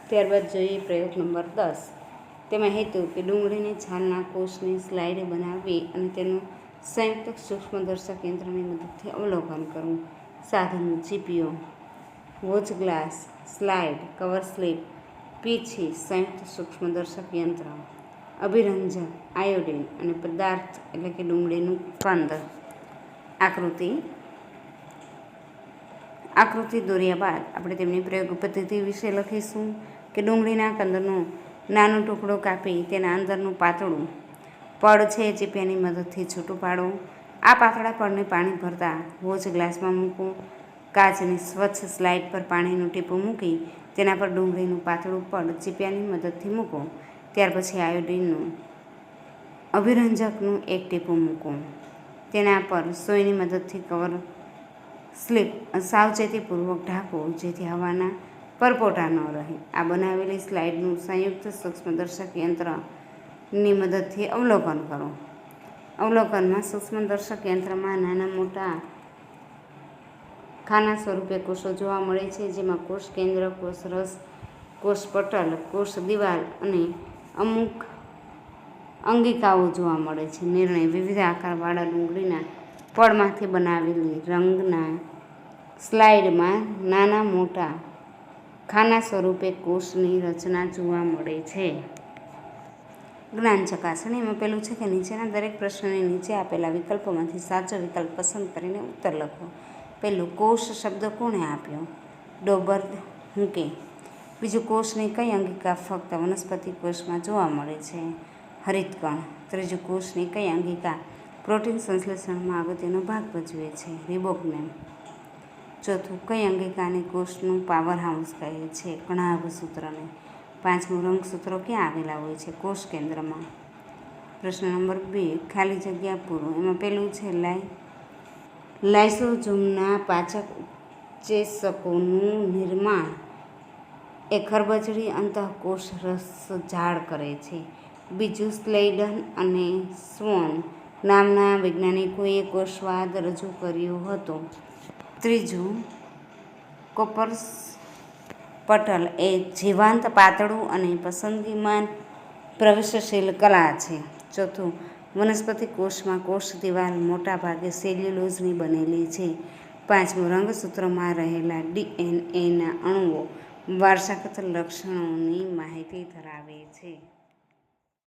ત્યારબાદ જોઈએ પ્રયોગ નંબર 10. તેમાં હેતુ કે ડુંગળીની છાલના કોષની સ્લાઇડ બનાવવી અને તેનું સંયુક્ત સૂક્ષ્મદર્શક યંત્રની મદદથી અવલોકન કરવું. સાધનો: ચીપીઓ, watch glass, slide, cover slip, પીંછી, સંયુક્ત સૂક્ષ્મદર્શક યંત્ર, અભિરંજક, આયોડિન અને પદાર્થ એટલે કે ડુંગળીનું કંદ. આકૃતિ દોર્યા બાદ આપણે તેમની પ્રયોગ પદ્ધતિ વિશે લખીશું કે ડુંગળીના કંદનો નાનો ટુકડો કાપી તેના અંદરનું પાતળું પડ છે ચીપિયાની મદદથી છૂટું પાડવું. આ પાતળા પડને પાણી ભરતા વોચ ગ્લાસમાં મૂકવું. કાચની સ્વચ્છ સ્લાઇડ પર પાણીનું ટીપું મૂકી તેના પર ડુંગળીનું પાતળું પડ ચીપિયાની મદદથી મૂકવું. ત્યાર પછી આયોડિનનું અભિરંજકનું એક ટીપું મૂકવું. તેના પર સોયની મદદથી કવર સ્લિપ સાવચેતીપૂર્વક ઢાંકવું જેથી હવાના પરપોટા ન રહે. આ બનાવેલી સ્લાઇડનું સંયુક્ત સૂક્ષ્મદર્શક યંત્રની મદદથી અવલોકન કરો. અવલોકનમાં સૂક્ષ્મદર્શક યંત્રમાં નાના મોટા ખાના સ્વરૂપે કોષો જોવા મળે છે, જેમાં કોષ કેન્દ્ર, કોષ રસ, કોષ પટલ, કોષ દિવાલ અને અમુક અંગિકાઓ જોવા મળે છે. નિર્ણય: વિવિધ આકારવાળા ડુંગળીના પડમાંથી બનાવેલી રંગના સ્લાઇડમાં નાના મોટા ખાના સ્વરૂપે કોષની રચના જોવા મળે છે. જ્ઞાન ચકાસણીમાં પહેલું છે કે નીચેના દરેક પ્રશ્નની નીચે આપેલા વિકલ્પોમાંથી સાચો વિકલ્પ પસંદ કરીને ઉત્તર લખો. પહેલું, કોષ શબ્દ કોણે આપ્યો? ડોબર્ડ હુકે. બીજું, કોષની કઈ અંગિકા ફક્ત વનસ્પતિ કોષમાં જોવા મળે છે? હરિતકણ. ત્રીજું, કોષની કઈ અંગિકા પ્રોટીન સંશ્લેષણમાં અગત્યનો ભાગ ભજવે છે? રિબોક્નેમ. ચોથું, કઈ અંગિકાને કોષનું પાવર હાઉસ કહે છે? કણાભસૂત્રને. પાંચમું, રંગસૂત્રો ક્યાં આવેલા હોય છે? કોષ કેન્દ્રમાં. પ્રશ્ન નંબર 2, ખાલી જગ્યા પૂરો. એમાં પહેલું છે લાઇસોઝોમના પાચક ઉત્સેચકોનું નિર્માણ એ ખરબચડી અંતઃકોષ રસઝાડ કરે છે. બીજું, સ્લેઇડન અને સ્વોન નામના વૈજ્ઞાનિકોએ કોષવાદ રજૂ કર્યો હતો. ત્રીજું, કોપર્સ પટલ એ જીવાંત, પાતળું અને પસંદગીમાં પ્રવેશશીલ કલા છે. ચોથું, વનસ્પતિ કોષમાં કોષ દિવાલ મોટા ભાગે સેલ્યુલોઝની બનેલી છે. પાંચમું, રંગસૂત્રમાં રહેલા ડીએનએના અણુઓ વારસાગત લક્ષણોની માહિતી ધરાવે છે.